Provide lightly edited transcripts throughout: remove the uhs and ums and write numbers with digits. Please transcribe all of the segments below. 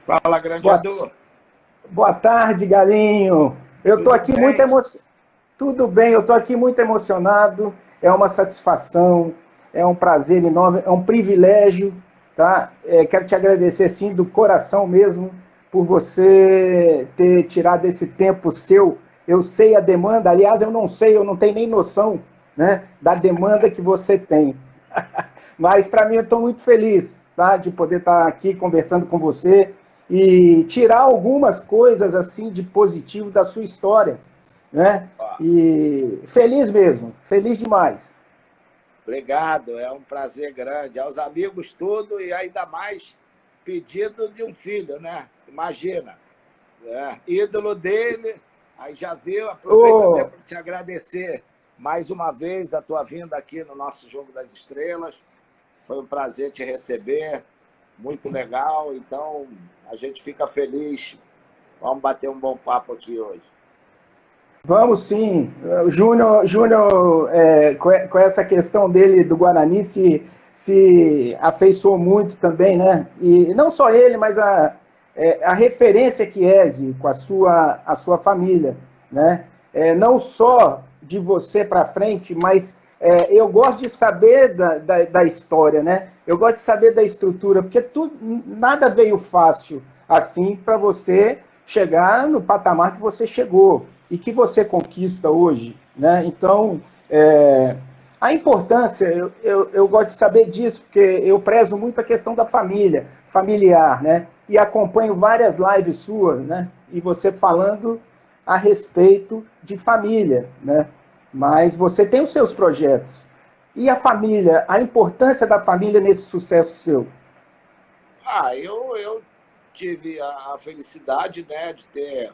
Fala, grande Boa, Edu. boa tarde, Galinho. Eu estou Tudo aqui muito bem? emocionado. Tudo bem, eu estou aqui muito emocionado. É uma satisfação, é um prazer enorme, é um privilégio, tá? Quero te agradecer, sim, do coração mesmo, por você ter tirado esse tempo seu. Eu sei a demanda, aliás, eu não sei, eu não tenho nem noção, né, da demanda que você tem. Mas para mim eu estou muito feliz, tá, de poder estar aqui conversando com você e tirar algumas coisas assim de positivo da sua história, né? Ó, E feliz mesmo, feliz demais. obrigado, é um prazer grande. Aos amigos tudo e ainda mais pedido de um filho, né? Imagina, ídolo dele, aí já viu, aproveito até Ô, para te agradecer mais uma vez a tua vinda aqui no nosso Jogo das Estrelas. Foi um prazer te receber, muito legal, então a gente fica feliz. Vamos bater um bom papo aqui hoje. vamos sim. O Júnior com essa questão dele do Guarani, se afeiçoou muito também, né? E não só ele, mas a referência que é, Zico, a sua família, né? Não só de você para frente, mas eu gosto de saber da história, né? Eu gosto de saber da estrutura, porque nada veio fácil assim para você chegar no patamar que você chegou e que você conquista hoje, né? Então, a importância, eu gosto de saber disso, porque eu prezo muito a questão da família, familiar, né? E acompanho várias lives suas, né? E você falando a respeito de família, né? Mas você tem os seus projetos. E a família, a importância da família nesse sucesso seu? Eu tive a felicidade, né, de ter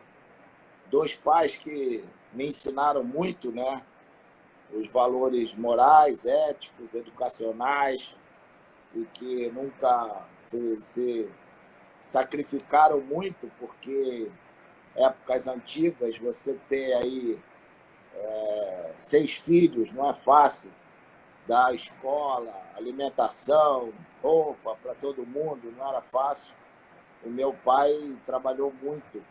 dois pais que me ensinaram muito, né, os valores morais, éticos, educacionais, e que nunca se sacrificaram muito, porque épocas antigas, você ter aí 6 filhos não é fácil, dar escola, alimentação, roupa para todo mundo, não era fácil. O meu pai trabalhou muito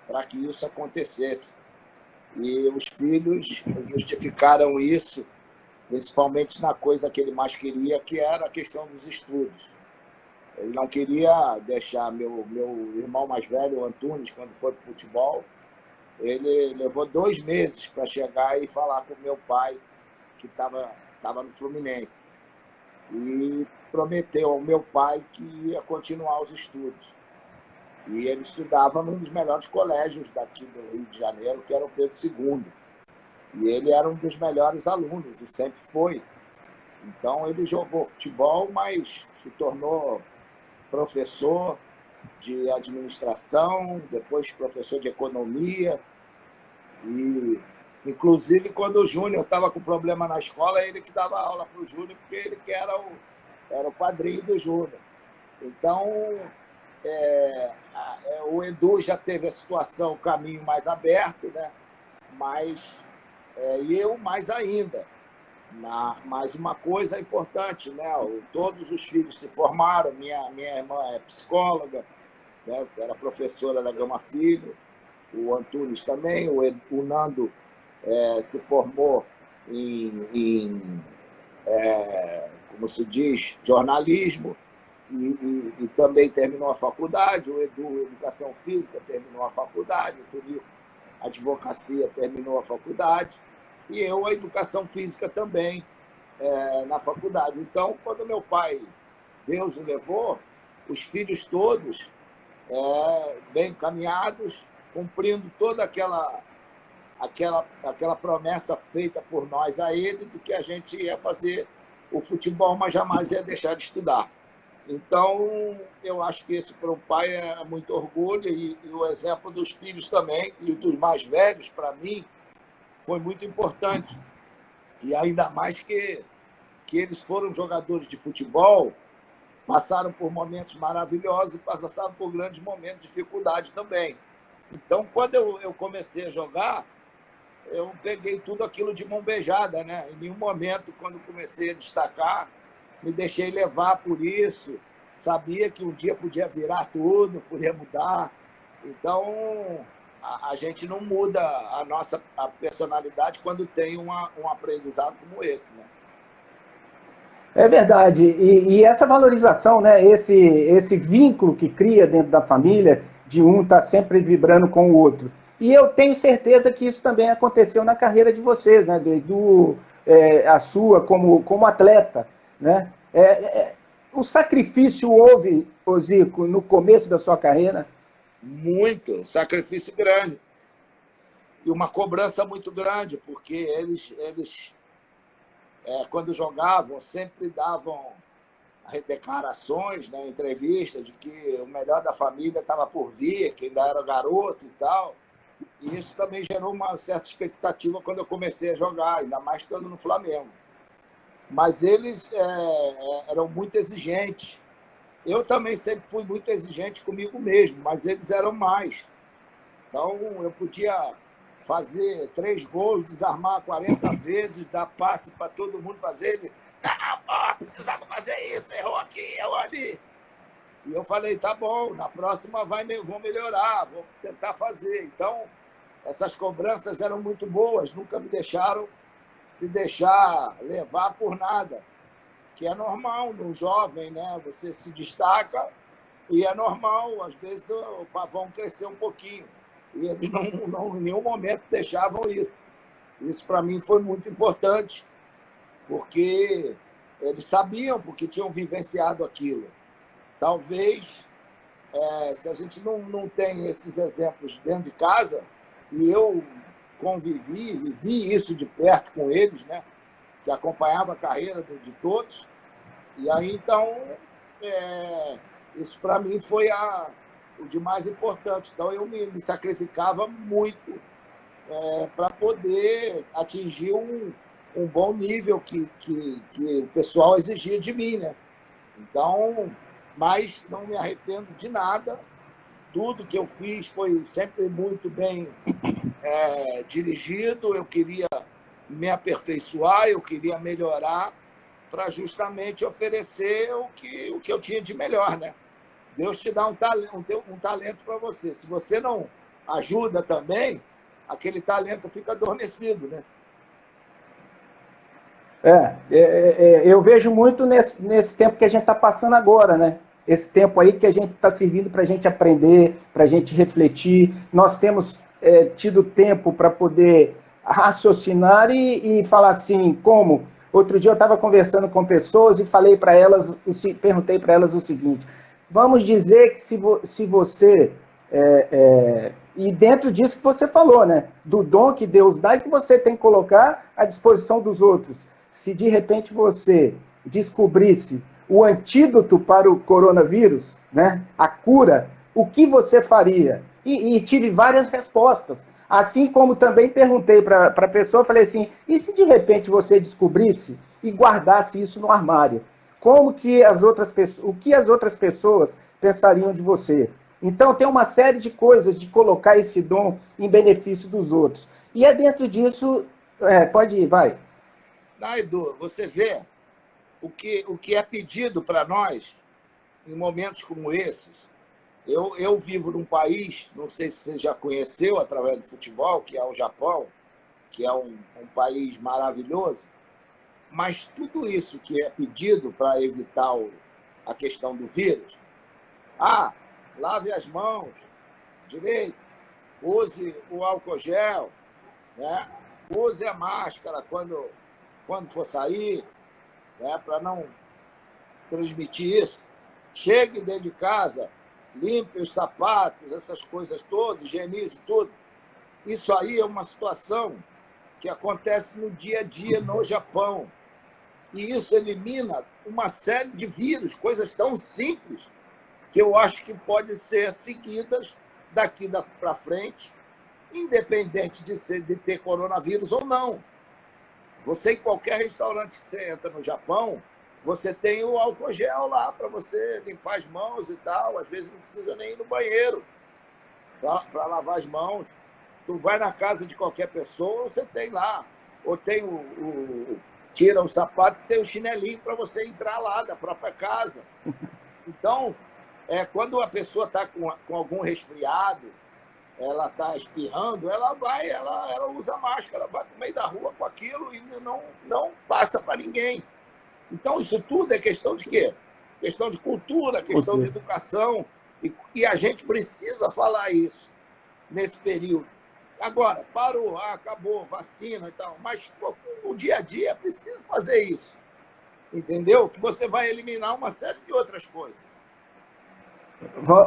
para que isso acontecesse. E os filhos justificaram isso, principalmente na coisa que ele mais queria, que era a questão dos estudos. Ele não queria deixar meu irmão mais velho, o Antunes, quando foi para o futebol, ele levou 2 meses para chegar e falar com o meu pai, que estava no Fluminense. E prometeu ao meu pai que ia continuar os estudos. E ele estudava num dos melhores colégios daqui do Rio de Janeiro, que era o Pedro II. E ele era um dos melhores alunos, e sempre foi. Então ele jogou futebol, mas se tornou professor de administração, depois professor de economia. E, inclusive, quando o Júnior estava com problema na escola, ele que dava aula para o Júnior, porque ele que era o padrinho do Júnior. Então, o Edu já teve a situação, o caminho mais aberto, né? Mas e eu mais ainda. Mas uma coisa importante, né? Todos os filhos se formaram, minha irmã é psicóloga, né? Era professora da Gama Filho, o Antunes também, o Nando se formou em, como se diz, jornalismo, e também terminou a faculdade, o Edu, Educação Física, terminou a faculdade, o Tunico, Advocacia, terminou a faculdade, e eu, a Educação Física também, na faculdade. Então, quando meu pai, Deus o levou, os filhos todos bem encaminhados, cumprindo toda aquela promessa feita por nós a ele de que a gente ia fazer o futebol, mas jamais ia deixar de estudar. Então, eu acho que esse para um pai é muito orgulho, e o exemplo dos filhos também, e dos mais velhos, para mim, foi muito importante. E ainda mais que eles foram jogadores de futebol, passaram por momentos maravilhosos e passaram por grandes momentos de dificuldade também. Então, quando eu comecei a jogar, eu peguei tudo aquilo de mão beijada, né? Em nenhum momento, quando comecei a destacar, me deixei levar por isso. sabia que um dia podia virar tudo, podia mudar. Então, a gente não muda a personalidade quando tem um aprendizado como esse, né? É verdade. E essa valorização, né, esse vínculo que cria dentro da família, de um estar sempre vibrando com o outro. E eu tenho certeza que isso também aconteceu na carreira de vocês, né, a sua como atleta. Né? O sacrifício houve, ô Zico, no começo da sua carreira? Muito, um sacrifício grande. E uma cobrança muito grande, porque eles quando jogavam, sempre davam declarações, né, entrevistas, de que o melhor da família estava por vir, que ainda era garoto e tal. E isso também gerou uma certa expectativa quando eu comecei a jogar, ainda mais estando no Flamengo. Mas eles eram muito exigentes. Eu também sempre fui muito exigente comigo mesmo, mas eles eram mais. Então, eu podia fazer 3 gols, desarmar 40 vezes, dar passe para todo mundo fazer. Ele, não, precisava fazer isso, errou aqui, errou ali. E eu falei, tá bom, na próxima vou melhorar, vou tentar fazer. Então, essas cobranças eram muito boas, nunca me deixaram se deixar levar por nada, que é normal no jovem, né? Você se destaca e é normal, às vezes o pavão crescer um pouquinho. E eles não em nenhum momento deixavam isso. Isso, para mim, foi muito importante, porque eles sabiam, porque tinham vivenciado aquilo. Talvez, se a gente não tem esses exemplos dentro de casa, e eu vivi isso de perto com eles, né? Que acompanhava a carreira de todos, e aí, então, isso para mim foi o de mais importante. Então, eu me sacrificava muito para poder atingir um bom nível que o pessoal exigia de mim, né? Então, mas não me arrependo de nada. Tudo que eu fiz foi sempre muito bem dirigido. Eu queria me aperfeiçoar, eu queria melhorar para justamente oferecer o que eu tinha de melhor, né? Deus te dá um talento para você. Se você não ajuda também, aquele talento fica adormecido, né? Eu vejo muito nesse tempo que a gente está passando agora, né? Esse tempo aí que a gente está servindo para a gente aprender, para a gente refletir. Nós temos tido tempo para poder raciocinar e falar assim, como? Outro dia eu estava conversando com pessoas e falei para elas, perguntei para elas o seguinte: vamos dizer que se você e dentro disso que você falou, né? Do dom que Deus dá e que você tem que colocar à disposição dos outros. Se de repente você descobrisse o antídoto para o coronavírus, né? A cura, o que você faria? E tive várias respostas. Assim como também perguntei para a pessoa, falei assim, e se de repente você descobrisse e guardasse isso no armário? Como que o que as outras pessoas pensariam de você? Então tem uma série de coisas de colocar esse dom em benefício dos outros. E é dentro disso, pode ir, vai. Edu, você vê o que é pedido para nós em momentos como esses. Eu vivo num país, não sei se você já conheceu através do futebol, que é o Japão, que é um país maravilhoso, mas tudo isso que é pedido para evitar a questão do vírus, lave as mãos direito, use o álcool gel, né? Use a máscara quando for sair, né? Para não transmitir isso. Chegue dentro de casa, limpe os sapatos, essas coisas todas, higienize tudo. Isso aí é uma situação que acontece no dia a dia no Japão. E isso elimina uma série de vírus, coisas tão simples, que eu acho que podem ser seguidas daqui para frente, independente de ter coronavírus ou não. Você, em qualquer restaurante que você entra no Japão, você tem o álcool gel lá para você limpar as mãos e tal. Às vezes não precisa nem ir no banheiro para lavar as mãos. Tu vai na casa de qualquer pessoa, você tem lá. Ou tem tira o sapato e tem o chinelinho para você entrar lá da própria casa. Então, quando a pessoa está com algum resfriado, ela está espirrando, ela usa máscara, vai para o meio da rua com aquilo e não passa para ninguém. Então, isso tudo é questão de quê? Questão de cultura, questão de educação, e a gente precisa falar isso nesse período. Agora, parou, acabou, vacina e tal, mas no dia a dia é preciso fazer isso, entendeu? Que você vai eliminar uma série de outras coisas.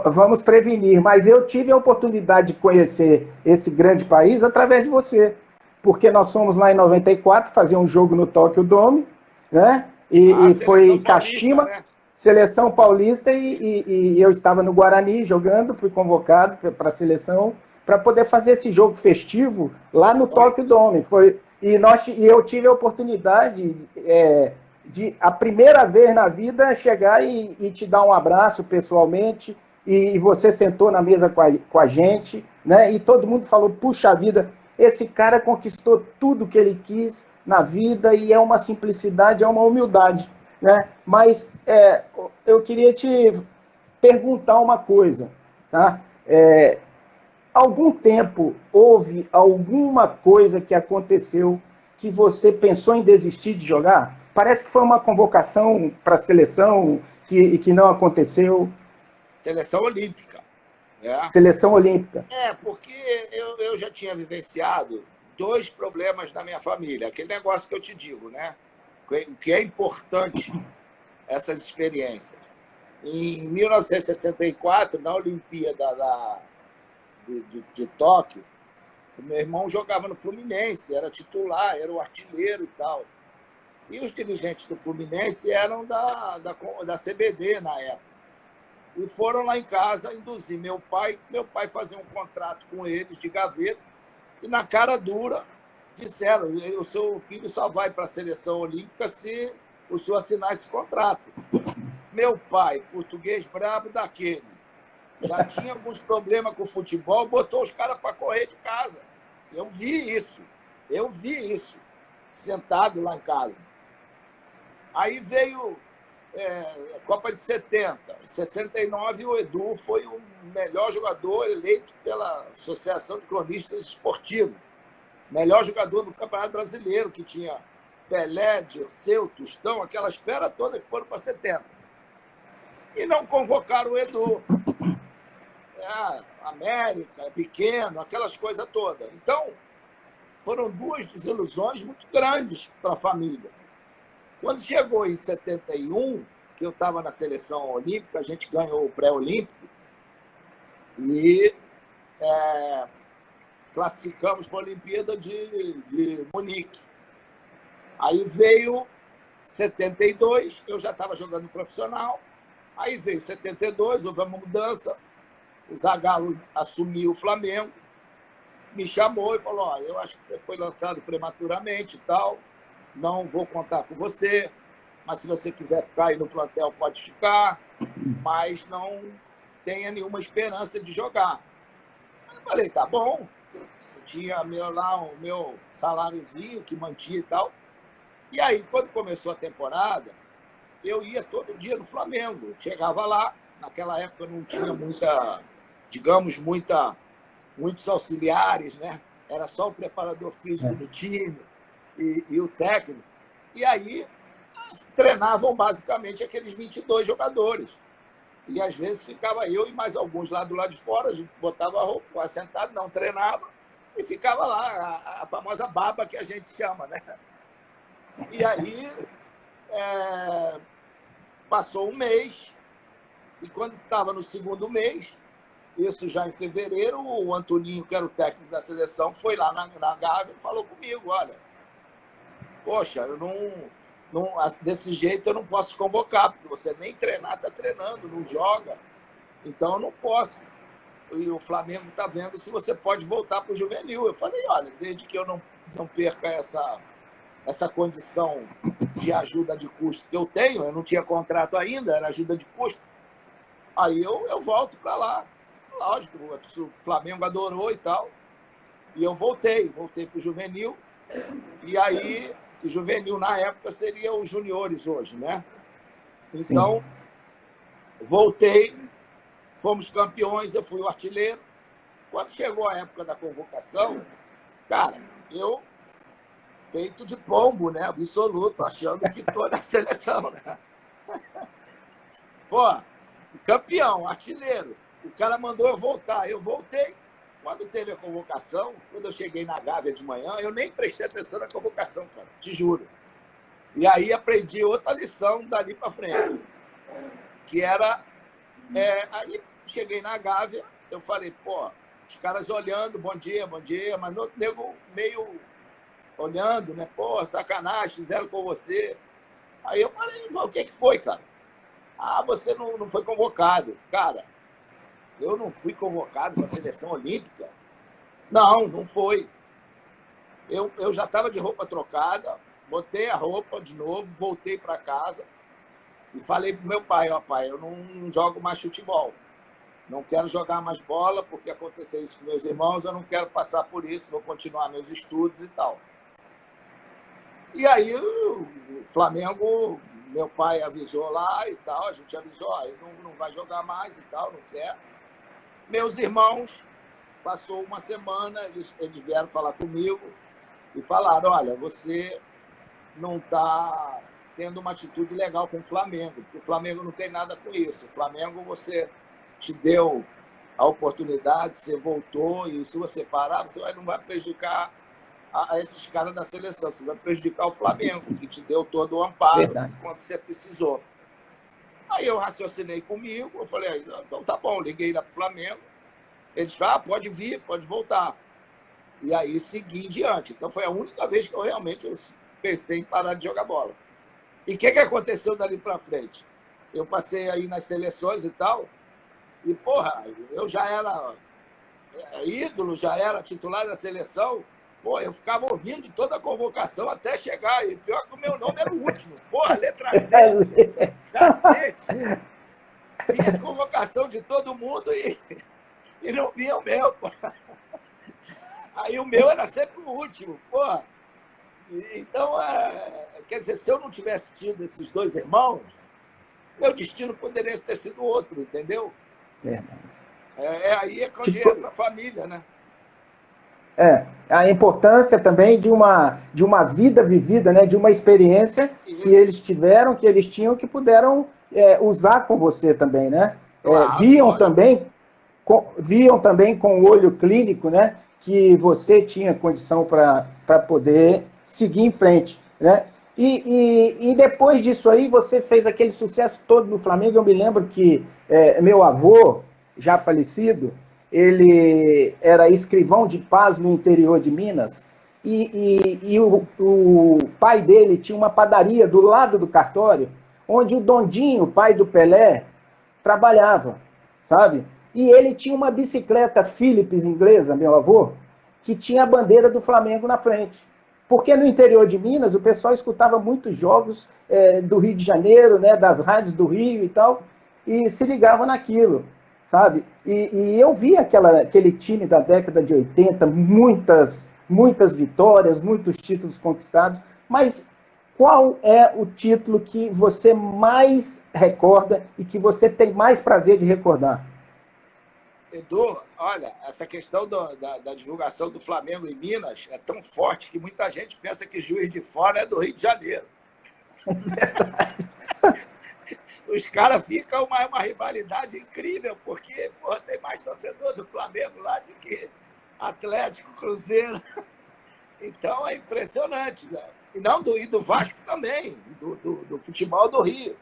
Vamos prevenir, mas eu tive a oportunidade de conhecer esse grande país através de você, porque nós fomos lá em 94 fazer um jogo no Tokyo Dome, né? E foi Kashima, né? Seleção paulista, e eu estava no Guarani jogando, fui convocado para a seleção para poder fazer esse jogo festivo lá no Tokyo Dome. E eu tive a oportunidade de, a primeira vez na vida, chegar e te dar um abraço pessoalmente, e você sentou na mesa com a gente, né? E todo mundo falou, puxa vida, esse cara conquistou tudo que ele quis na vida, e é uma simplicidade, é uma humildade, né? Mas eu queria te perguntar uma coisa, tá? Algum tempo houve alguma coisa que aconteceu que você pensou em desistir de jogar? Parece que foi uma convocação para a seleção que não aconteceu. Seleção olímpica. Seleção olímpica. Porque eu já tinha vivenciado 2 problemas na minha família. Aquele negócio que eu te digo, né? O que é importante, essas experiências. Em 1964, na Olimpíada de Tóquio, o meu irmão jogava no Fluminense, era titular, era o artilheiro e tal. E os dirigentes do Fluminense eram da CBD na época. E foram lá em casa induzir meu pai fazia um contrato com eles de gaveta, e na cara dura disseram, o seu filho só vai para a seleção olímpica se o senhor assinar esse contrato. Meu pai, português brabo daquele, já tinha alguns problemas com o futebol, botou os caras para correr de casa. Eu vi isso, sentado lá em casa. Aí veio a Copa de 70. Em 69, o Edu foi o melhor jogador eleito pela Associação de Cronistas Esportivos. Melhor jogador do Campeonato Brasileiro, que tinha Pelé, Dirceu, Tostão, aquelas feras todas que foram para 70. E não convocaram o Edu. América, pequeno, aquelas coisas todas. Então, foram 2 desilusões muito grandes para a família. Quando chegou em 71, que eu estava na seleção olímpica, a gente ganhou o pré-olímpico e classificamos para a Olimpíada de Munique. Aí veio 72, eu já estava jogando profissional. Aí veio 72, houve uma mudança, o Zagallo assumiu o Flamengo, me chamou e falou, olha, eu acho que você foi lançado prematuramente e tal, não vou contar com você, mas se você quiser ficar aí no plantel, pode ficar, mas não tenha nenhuma esperança de jogar. Eu falei, tá bom, eu tinha lá o meu saláriozinho que mantinha e tal. E aí, quando começou a temporada, eu ia todo dia no Flamengo. Chegava lá, naquela época não tinha muitos auxiliares, né? Era só o preparador físico do time e o técnico. E aí treinavam basicamente aqueles 22 jogadores. E às vezes ficava eu e mais alguns lá do lado de fora, a gente botava a roupa, assentado, não treinava, e ficava lá, a famosa baba que a gente chama, né? E aí passou um mês, e quando estava no segundo mês, isso já em fevereiro, o Antoninho, que era o técnico da seleção, foi lá na Gávea e falou comigo, olha, poxa, eu desse jeito eu não posso convocar, porque você nem treinar está treinando, não joga, então eu não posso. E o Flamengo está vendo se você pode voltar para o juvenil. Eu falei, olha, desde que eu não perca essa condição de ajuda de custo que eu tenho, eu não tinha contrato ainda, era ajuda de custo, aí eu volto para lá. Lógico, o Flamengo adorou e tal, e eu voltei para o juvenil, e aí o juvenil na época seria os juniores hoje, né? Então, voltei, fomos campeões, eu fui o artilheiro. Quando chegou a época da convocação, cara, eu, peito de pombo, né? Absoluto, achando que toda a seleção, né? Pô, campeão, artilheiro. O cara mandou eu voltar. Eu voltei. Quando teve a convocação, quando eu cheguei na Gávea de manhã, eu nem prestei atenção na convocação, cara, te juro. E aí aprendi outra lição dali para frente, que era... aí cheguei na Gávea, eu falei, pô, os caras olhando, bom dia, mas no nego meio olhando, né? Pô, sacanagem, fizeram com você. Aí eu falei, o que foi, cara? Ah, você não foi convocado. Cara, eu não fui convocado para a seleção olímpica? Não foi. Eu já estava de roupa trocada, botei a roupa de novo, voltei para casa e falei para o meu pai, ó, pai, eu não jogo mais futebol. Não quero jogar mais bola porque aconteceu isso com meus irmãos, eu não quero passar por isso, vou continuar meus estudos e tal. E aí o Flamengo, meu pai avisou lá e tal, a gente avisou, ó, ele não vai jogar mais e tal, não quer. Meus irmãos, passou uma semana, eles vieram falar comigo e falaram, olha, você não está tendo uma atitude legal com o Flamengo, porque o Flamengo não tem nada com isso. O Flamengo, você te deu a oportunidade, você voltou, e se você parar, você não vai prejudicar a esses caras da seleção, você vai prejudicar o Flamengo, que te deu todo o amparo quando você precisou. Aí eu raciocinei comigo, eu falei, então tá bom, liguei lá para o Flamengo, eles falaram, pode vir, pode voltar. E aí segui em diante. Então foi a única vez que eu realmente pensei em parar de jogar bola. E o que aconteceu dali para frente? Eu passei aí nas seleções e tal, e, porra, eu já era ídolo, já era titular da seleção, pô, eu ficava ouvindo toda a convocação até chegar, e pior que o meu nome era o último. Porra, letra Z, cacete. Vinha convocação de todo mundo e não vinha o meu, porra. Aí o meu era sempre o último, porra. Então, quer dizer, se eu não tivesse tido esses dois irmãos, meu destino poderia ter sido outro, entendeu? Verdade. Aí é quando entra a família, né? A importância também de uma vida vivida, né? De uma experiência que eles tiveram, que eles tinham, que puderam usar com você também, né? Claro, viam também com o olho clínico, né? Que você tinha condição para poder seguir em frente, né? E depois disso aí, você fez aquele sucesso todo no Flamengo. Eu me lembro que meu avô, já falecido, ele era escrivão de paz no interior de Minas, e o pai dele tinha uma padaria do lado do cartório, onde o Dondinho, pai do Pelé, trabalhava, sabe? E ele tinha uma bicicleta Philips inglesa, meu avô, que tinha a bandeira do Flamengo na frente. Porque no interior de Minas o pessoal escutava muitos jogos do Rio de Janeiro, né, das rádios do Rio e tal, e se ligava naquilo, sabe? E eu vi aquele time da década de 80, muitas vitórias, muitos títulos conquistados, mas qual é o título que você mais recorda e que você tem mais prazer de recordar? Edu, olha, essa questão da divulgação do Flamengo em Minas é tão forte que muita gente pensa que Juiz de Fora é do Rio de Janeiro. Os caras ficam uma rivalidade incrível, porque porra, tem mais torcedor do Flamengo lá do que Atlético, Cruzeiro. Então é impressionante, né? E do Vasco também, do futebol do Rio.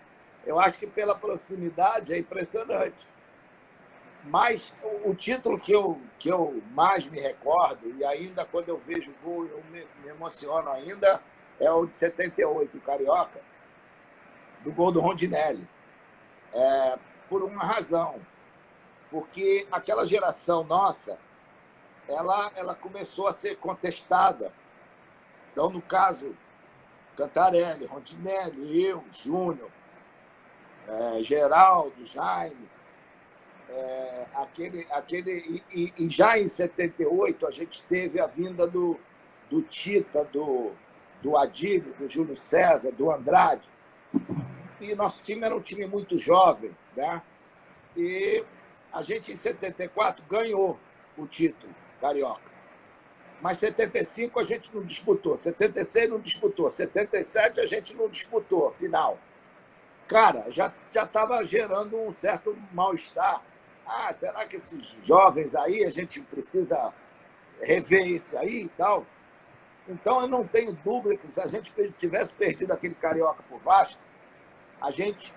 Eu acho que pela proximidade é impressionante. Mas o título que eu mais me recordo, e ainda quando eu vejo o gol eu me emociono ainda, é o de 78, o Carioca, do gol do Rondinelli. Por uma razão, porque aquela geração nossa, ela começou a ser contestada. Então, no caso, Cantarelli, Rondinelli, eu, Júnior, Geraldo, Jaime, e já em 78 a gente teve a vinda do Tita, do Adílio, do Júlio César, do Andrade. E nosso time era um time muito jovem, né? E a gente, em 74, ganhou o título carioca. Mas 75 a gente não disputou, 76 não disputou, 77 a gente não disputou, final. Cara, já estava gerando um certo mal-estar. Ah, será que esses jovens aí, a gente precisa rever isso aí e tal? Então, eu não tenho dúvida que se a gente tivesse perdido aquele Carioca por Vasco, a gente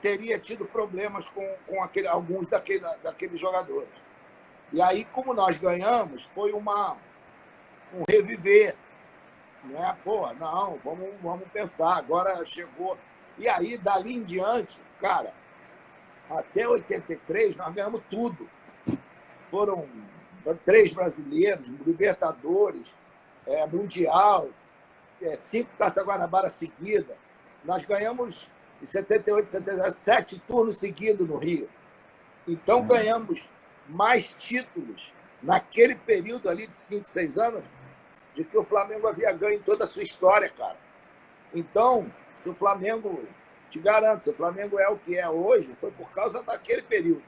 teria tido problemas com alguns daqueles jogadores. E aí, como nós ganhamos, foi um reviver. Né? Pô, não, vamos pensar, agora chegou. E aí, dali em diante, cara, até 83, nós ganhamos tudo. Foram 3 brasileiros, Libertadores, Mundial, 5 Taça Guanabara seguida. Nós ganhamos, em 78, 79, 7 turnos seguidos no Rio. Então, ganhamos mais títulos naquele período ali de 5, 6 anos de que o Flamengo havia ganho em toda a sua história, cara. Então, se o Flamengo, te garanto, se o Flamengo é o que é hoje, foi por causa daquele período,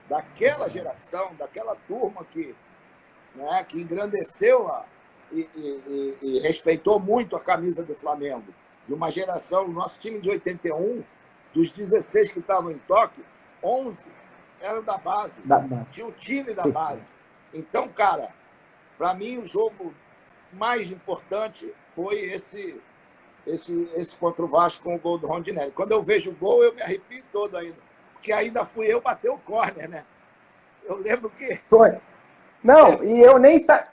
daquela geração, daquela turma que engrandeceu e respeitou muito a camisa do Flamengo. De uma geração, o nosso time de 81, dos 16 que estavam em Tóquio, 11 eram da base. Tinha o time da base. Então, cara, para mim, o jogo mais importante foi esse contra o Vasco com o gol do Rondinelli. Quando eu vejo o gol, eu me arrepio todo ainda. Porque ainda fui eu bater o córner, né? Eu lembro que... Foi. Não, e eu nem sabia.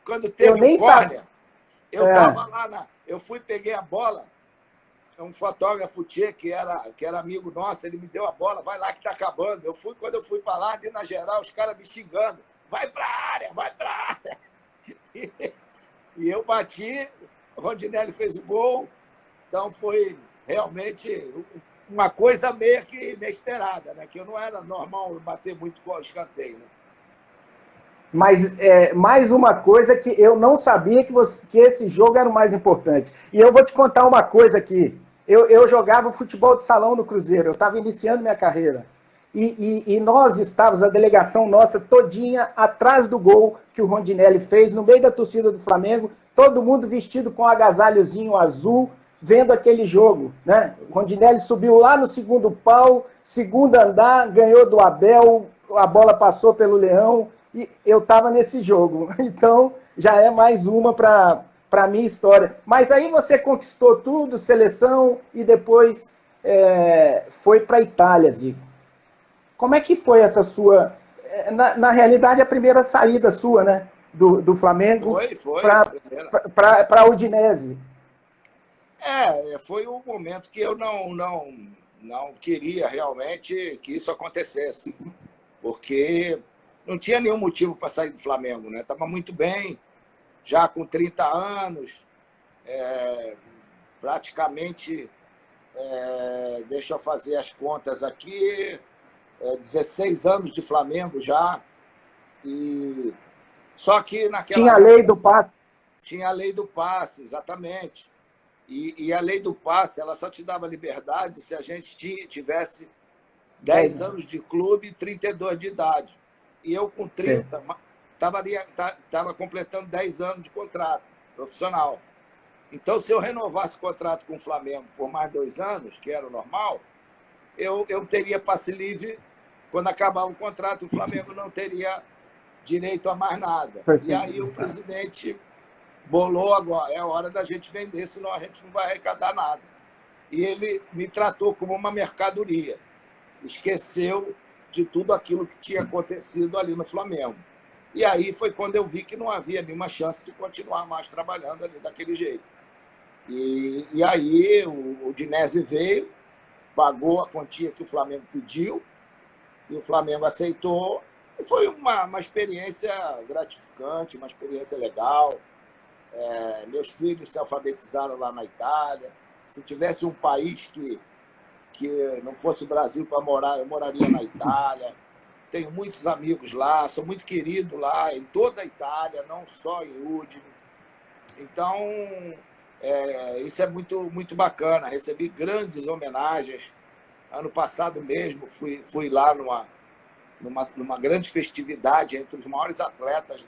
Quando teve o córner, eu estava lá, eu fui, peguei a bola, um fotógrafo tchê, que era amigo nosso, ele me deu a bola, vai lá que está acabando. Quando eu fui para lá, ali na geral, os caras me xingando, vai para a área, vai para a área. E eu bati, o Rondinelli fez o gol, então foi realmente uma coisa meio que inesperada, né? Que eu não era normal bater muito com o escanteio, né? Mas mais uma coisa que eu não sabia que esse jogo era o mais importante. E eu vou te contar uma coisa aqui. Eu jogava futebol de salão no Cruzeiro, eu estava iniciando minha carreira. E nós estávamos, a delegação nossa, todinha atrás do gol que o Rondinelli fez, no meio da torcida do Flamengo, todo mundo vestido com um agasalhozinho azul, vendo aquele jogo. Né? O Rondinelli subiu lá no segundo pau, segundo andar, ganhou do Abel, a bola passou pelo Leão, e eu estava nesse jogo. Então, já é mais uma para a minha história. Mas aí você conquistou tudo, seleção, e depois foi para a Itália, Zico. Como é que foi essa sua... Na realidade, a primeira saída sua, né? Do Flamengo para a Udinese. Foi um momento que eu não queria realmente que isso acontecesse. Porque não tinha nenhum motivo para sair do Flamengo, né? Estava muito bem, já com 30 anos, praticamente, deixa eu fazer as contas aqui, 16 anos de Flamengo já. E só que naquela tinha a lei do passe. Tinha a lei do passe, exatamente. E a lei do passe, ela só te dava liberdade se a gente tivesse 10 anos de clube e 32 de idade. E eu, com 30, estava completando 10 anos de contrato profissional. Então, se eu renovasse o contrato com o Flamengo por mais 2 anos, que era o normal, eu teria passe livre. Quando acabar o contrato, o Flamengo não teria direito a mais nada. E aí o presidente bolou agora, é a hora da gente vender, senão a gente não vai arrecadar nada. E ele me tratou como uma mercadoria. Esqueceu de tudo aquilo que tinha acontecido ali no Flamengo. E aí foi quando eu vi que não havia nenhuma chance de continuar mais trabalhando ali daquele jeito. E aí o Udinese veio, pagou a quantia que o Flamengo pediu, e o Flamengo aceitou. E foi uma experiência gratificante, uma experiência legal. Meus filhos se alfabetizaram lá na Itália. Se tivesse um país que não fosse o Brasil para morar, eu moraria na Itália. Tenho muitos amigos lá, sou muito querido lá, em toda a Itália, não só em Udine. Então, isso é muito, muito bacana. Recebi grandes homenagens Ano passado mesmo, fui lá numa grande festividade entre os maiores atletas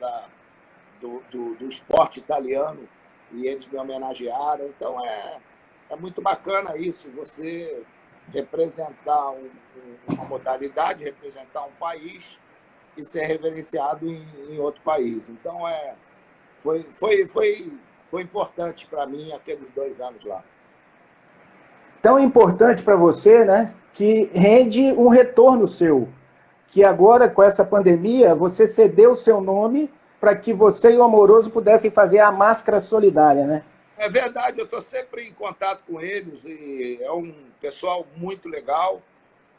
do esporte italiano, e eles me homenagearam. Então, é muito bacana isso, você representar uma modalidade, representar um país e ser reverenciado em outro país. Então, foi importante para mim aqueles 2 anos lá. Tão importante para você, né, que rende um retorno seu, que agora, com essa pandemia, você cedeu o seu nome para que você e o Amoroso pudessem fazer a Máscara Solidária, né? É verdade, eu estou sempre em contato com eles, e é um pessoal muito legal,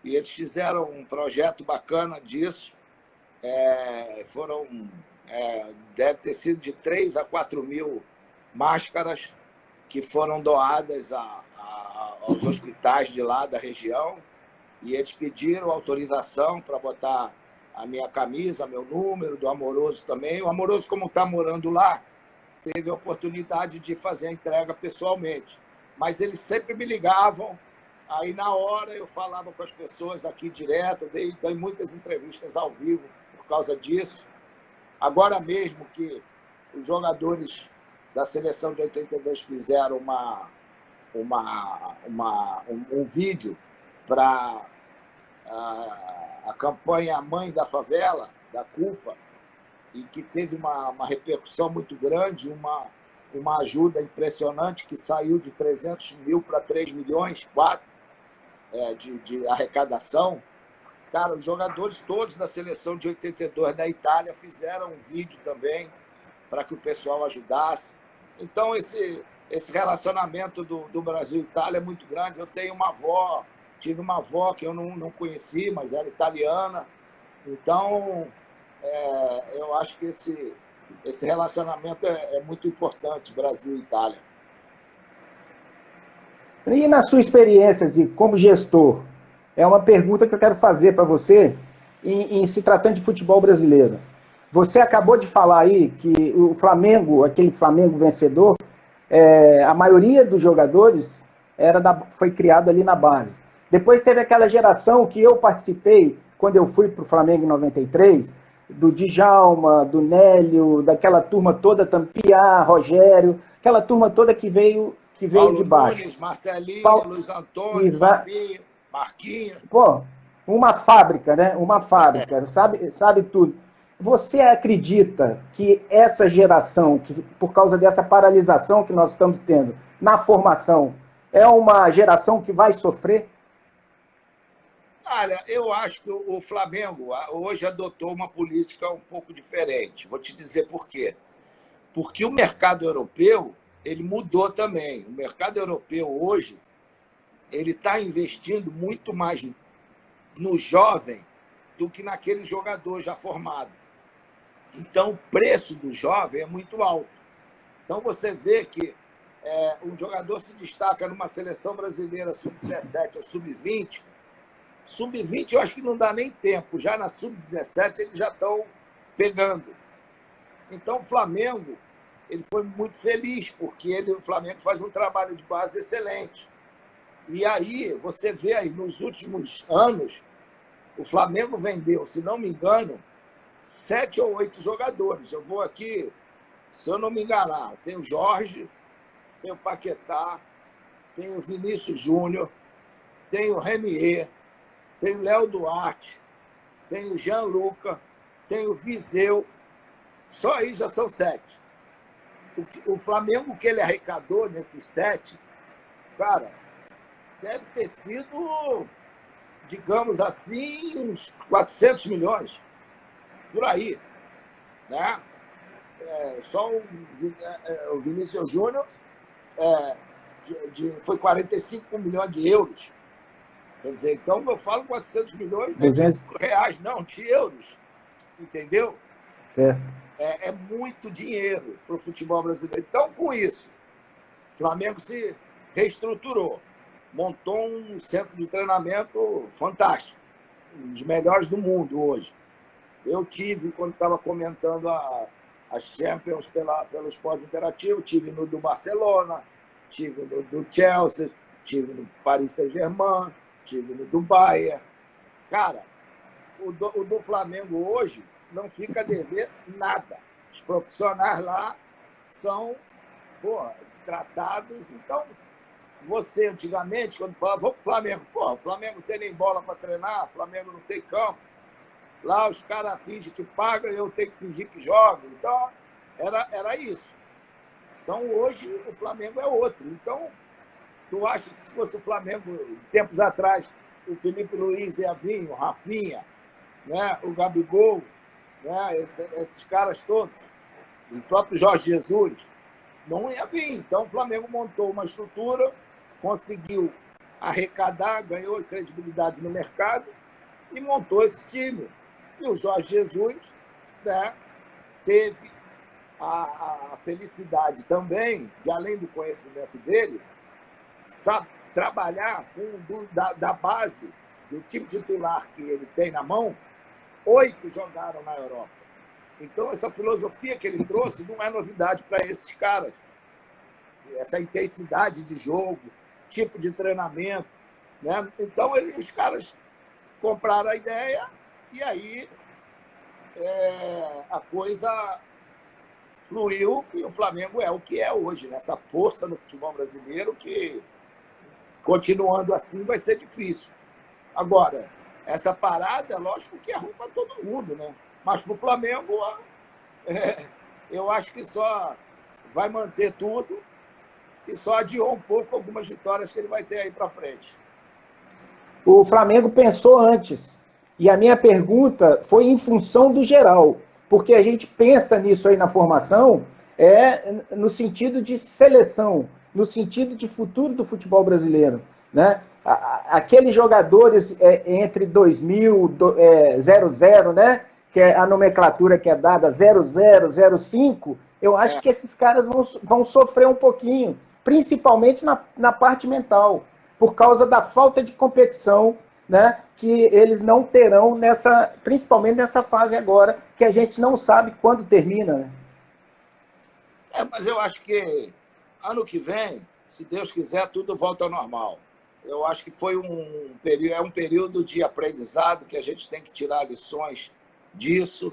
e eles fizeram um projeto bacana disso. Deve ter sido de 3 a 4 mil máscaras que foram doadas aos hospitais de lá da região, e eles pediram autorização para botar a minha camisa, meu número, do Amoroso também. O Amoroso, como está morando lá, teve a oportunidade de fazer a entrega pessoalmente, mas eles sempre me ligavam, aí na hora eu falava com as pessoas aqui direto, dei muitas entrevistas ao vivo por causa disso. Agora mesmo que os jogadores da seleção de 82 fizeram um vídeo para a campanha Mãe da Favela, da CUFA, e que teve uma repercussão muito grande, uma ajuda impressionante, que saiu de 300 mil para 3 milhões, 4, de arrecadação. Cara, os jogadores todos da seleção de 82 da Itália fizeram um vídeo também para que o pessoal ajudasse. Então, esse relacionamento do Brasil e Itália é muito grande. Eu tenho tive uma avó que eu não conheci, mas era italiana. Então, eu acho que esse relacionamento é muito importante, Brasil e Itália. E na sua experiência como gestor, é uma pergunta que eu quero fazer para você em se tratando de futebol brasileiro. Você acabou de falar aí que o Flamengo, aquele Flamengo vencedor, a maioria dos jogadores foi criado ali na base. Depois teve aquela geração que eu participei, quando eu fui para o Flamengo em 93, do Djalma, do Nélio, daquela turma toda, Piá, Rogério, aquela turma toda que veio Paulo de baixo. Nunes, Marcelinho, Luiz Antônio, Fabinho, Marquinhos. Pô, uma fábrica, né? Uma fábrica, sabe tudo. Você acredita que essa geração, que por causa dessa paralisação que nós estamos tendo na formação, é uma geração que vai sofrer? Olha, eu acho que o Flamengo hoje adotou uma política um pouco diferente. Vou te dizer por quê. Porque o mercado europeu, ele mudou também. O mercado europeu hoje, ele está investindo muito mais no jovem do que naquele jogador já formado. Então, o preço do jovem é muito alto. Então, você vê que um jogador se destaca numa seleção brasileira sub-17 ou sub-20. Sub-20 eu acho que não dá nem tempo. Já na sub-17 eles já estão pegando. Então, o Flamengo ele foi muito feliz, porque o Flamengo faz um trabalho de base excelente. E aí, você vê aí, nos últimos anos, o Flamengo vendeu, se não me engano, 7 ou 8 jogadores. Eu vou aqui, se eu não me enganar, tem o Jorge, tem o Paquetá, tem o Vinícius Júnior, tem o Renier, tem o Léo Duarte, tem o Gianluca, tem o Viseu. Só aí já são 7. O Flamengo que ele arrecadou nesses 7, cara, deve ter sido, digamos assim, uns 400 milhões, por aí. Né? Só o Vinícius Júnior foi 45 milhões de euros. Quer dizer, então eu falo 400 milhões de reais, não, de euros. Entendeu? É muito dinheiro para o futebol brasileiro. Então, com isso, o Flamengo se reestruturou, montou um centro de treinamento fantástico, um dos melhores do mundo hoje. Eu tive, quando estava comentando as Champions pelo Esporte Interativo, tive no do Barcelona, tive no do Chelsea, tive no Paris Saint-Germain, tive no Dubai. Cara, o do Flamengo hoje não fica a dever nada. Os profissionais lá são tratados. Então, você antigamente, quando falava, vamos pro Flamengo, o Flamengo não tem nem bola para treinar, o Flamengo não tem campo. Lá os caras fingem que pagam e eu tenho que fingir que jogo. Então, era isso. Então, hoje, o Flamengo é outro. Então, tu acha que se fosse o Flamengo de tempos atrás, o Felipe Luiz ia vir, o Rafinha, né, o Gabigol, né, esses caras todos, o próprio Jorge Jesus, não ia vir. Então, o Flamengo montou uma estrutura, conseguiu arrecadar, ganhou credibilidade no mercado e montou esse time. E o Jorge Jesus, né, teve a felicidade também, de além do conhecimento dele, trabalhar com da base do time titular que ele tem na mão, 8 jogaram na Europa. Então, essa filosofia que ele trouxe não é novidade para esses caras. Essa intensidade de jogo, tipo de treinamento, né? Então, os caras compraram a ideia e aí a coisa fluiu e o Flamengo é o que é hoje, né? Essa força no futebol brasileiro que, continuando assim, vai ser difícil. Agora, essa parada, lógico que é ruim para todo mundo, né? Mas para o Flamengo, eu acho que só vai manter tudo e só adiou um pouco algumas vitórias que ele vai ter aí para frente. O Flamengo pensou antes. E a minha pergunta foi em função do geral. Porque a gente pensa nisso aí na formação no sentido de seleção, no sentido de futuro do futebol brasileiro, né? Aqueles jogadores entre 2000, 00, né? Que é a nomenclatura que é dada 00, 05, eu acho que esses caras vão sofrer um pouquinho, principalmente na parte mental, por causa da falta de competição, né, que eles não terão principalmente nessa fase agora, que a gente não sabe quando termina. Né? Mas eu acho que ano que vem, se Deus quiser, tudo volta ao normal. Eu acho que foi um período de aprendizado que a gente tem que tirar lições disso,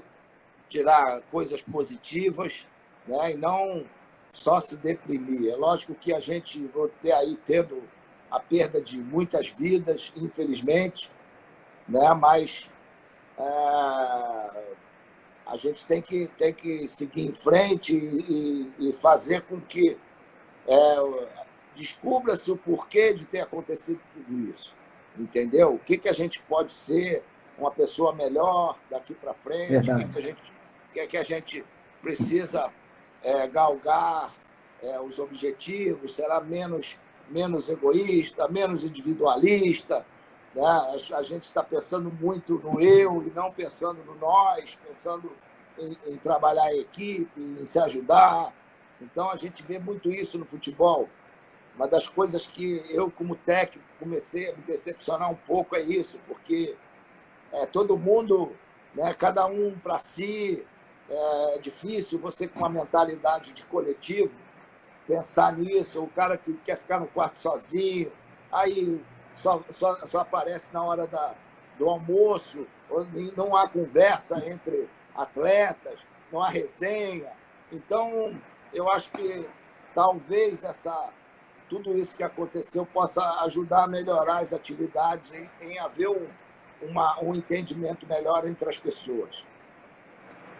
tirar coisas positivas, né, e não só se deprimir. É lógico que a gente vai ter aí tendo a perda de muitas vidas, infelizmente, né? Mas a gente tem que seguir em frente e fazer com que descubra-se o porquê de ter acontecido tudo isso. Entendeu? O que a gente pode ser uma pessoa melhor daqui para frente, o que a gente precisa galgar os objetivos, será menos egoísta, menos individualista, né? A gente está pensando muito no eu e não pensando no nós, pensando em trabalhar em equipe, em se ajudar. Então, a gente vê muito isso no futebol. Uma das coisas que eu, como técnico, comecei a me decepcionar um pouco é isso, porque todo mundo, né, cada um para si, é difícil você, com uma mentalidade de coletivo, pensar nisso. O cara que quer ficar no quarto sozinho, aí só aparece na hora do almoço, não há conversa entre atletas, não há resenha. Então, eu acho que talvez tudo isso que aconteceu possa ajudar a melhorar as atividades, em haver um entendimento melhor entre as pessoas.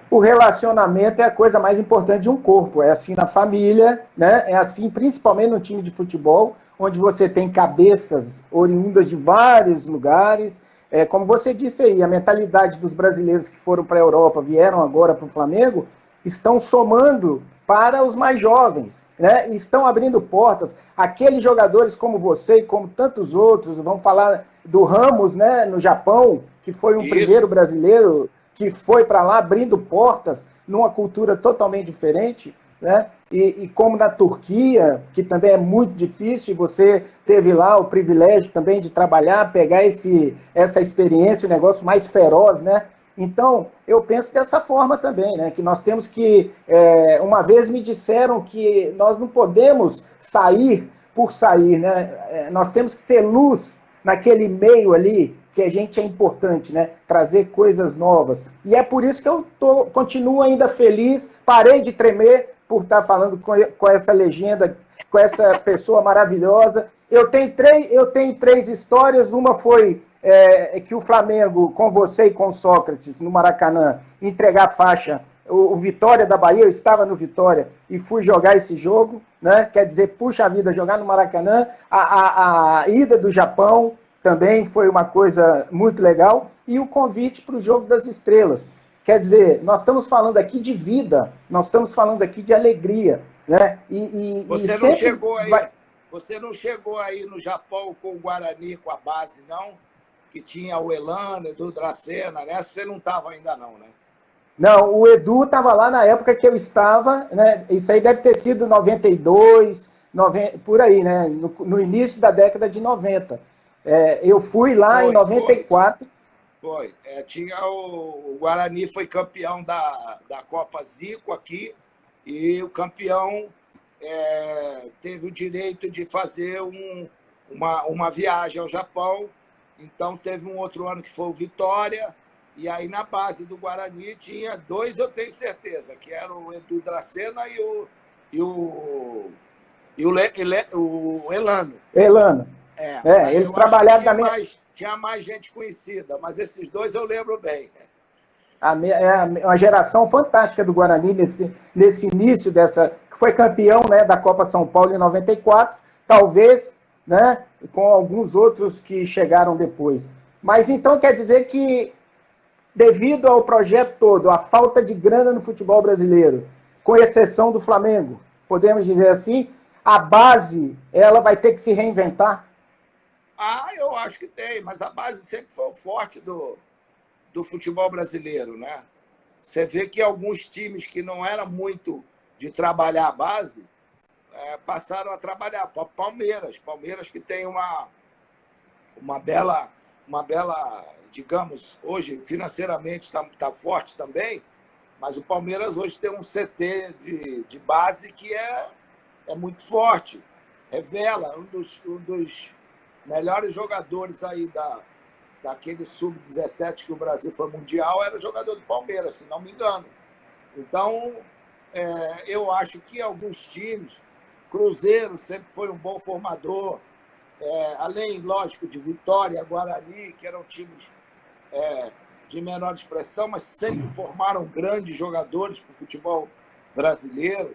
O relacionamento é a coisa mais importante de um corpo. É assim na família, né? É assim principalmente no time de futebol, onde você tem cabeças oriundas de vários lugares. Como você disse aí, a mentalidade dos brasileiros que foram para a Europa, vieram agora para o Flamengo, estão somando para os mais jovens, né? E estão abrindo portas. Aqueles jogadores como você e como tantos outros, vamos falar do Ramos, né, no Japão, que foi um primeiro brasileiro que foi para lá abrindo portas numa cultura totalmente diferente, né? E como na Turquia, que também é muito difícil, você teve lá o privilégio também de trabalhar, pegar essa experiência, o negócio mais feroz, né? Então, eu penso dessa forma também, né? Que nós temos que... uma vez me disseram que nós não podemos sair por sair, né? Nós temos que ser luz naquele meio ali que a gente é importante, né? Trazer coisas novas. E é por isso que eu continuo ainda feliz, parei de tremer por estar falando com essa legenda, com essa pessoa maravilhosa. Eu tenho três histórias, uma foi que o Flamengo, com você e com Sócrates, no Maracanã, entregar faixa, o Vitória da Bahia, eu estava no Vitória e fui jogar esse jogo, né? Quer dizer, puxa vida, jogar no Maracanã. A ida do Japão também foi uma coisa muito legal, e o convite para o Jogo das Estrelas. Quer dizer, nós estamos falando aqui de vida, nós estamos falando aqui de alegria, né? Você não chegou aí no Japão com o Guarani, com a base, não? Que tinha o Elano, Edu Dracena, né? Você não estava ainda não, né? Não, o Edu estava lá na época que eu estava, né? Isso aí deve ter sido 92, 90, por aí, né? No início da década de 90. Eu fui lá em 94. Foi. Tinha o Guarani foi campeão da Copa Zico aqui, e o campeão teve o direito de fazer uma viagem ao Japão. Então, teve um outro ano que foi o Vitória, e aí na base do Guarani tinha dois, eu tenho certeza, que eram o Edu Dracena e o Elano. Elano. Eles trabalharam também. Tinha mais gente conhecida, mas esses dois eu lembro bem. Uma geração fantástica do Guarani nesse início dessa, que foi campeão, né, da Copa São Paulo em 94, talvez, né, com alguns outros que chegaram depois. Mas então quer dizer que, devido ao projeto todo, a falta de grana no futebol brasileiro, com exceção do Flamengo, podemos dizer assim, a base ela vai ter que se reinventar? Eu acho que tem, mas a base sempre foi o forte do futebol brasileiro, né? Você vê que alguns times que não eram muito de trabalhar a base passaram a trabalhar. Palmeiras que tem uma bela, digamos, hoje financeiramente está forte também, mas o Palmeiras hoje tem um CT de base que é muito forte. Revela um dos melhores jogadores aí daquele sub-17 que o Brasil foi mundial, era jogador do Palmeiras, se não me engano. Então, eu acho que alguns times, Cruzeiro sempre foi um bom formador, além, lógico, de Vitória, Guarani, que eram times de menor expressão, mas sempre formaram grandes jogadores para o futebol brasileiro.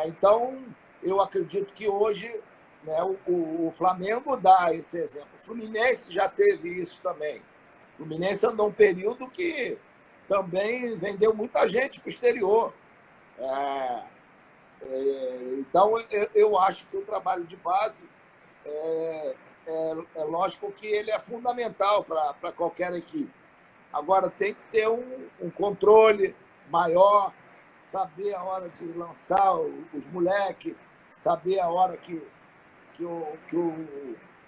Então, eu acredito que hoje, né, o Flamengo dá esse exemplo. O Fluminense já teve isso também. O Fluminense andou um período que também vendeu muita gente para o exterior. Então, eu acho que o trabalho de base é lógico que ele é fundamental para qualquer equipe. Agora, tem que ter um controle maior, saber a hora de lançar os moleques, saber a hora que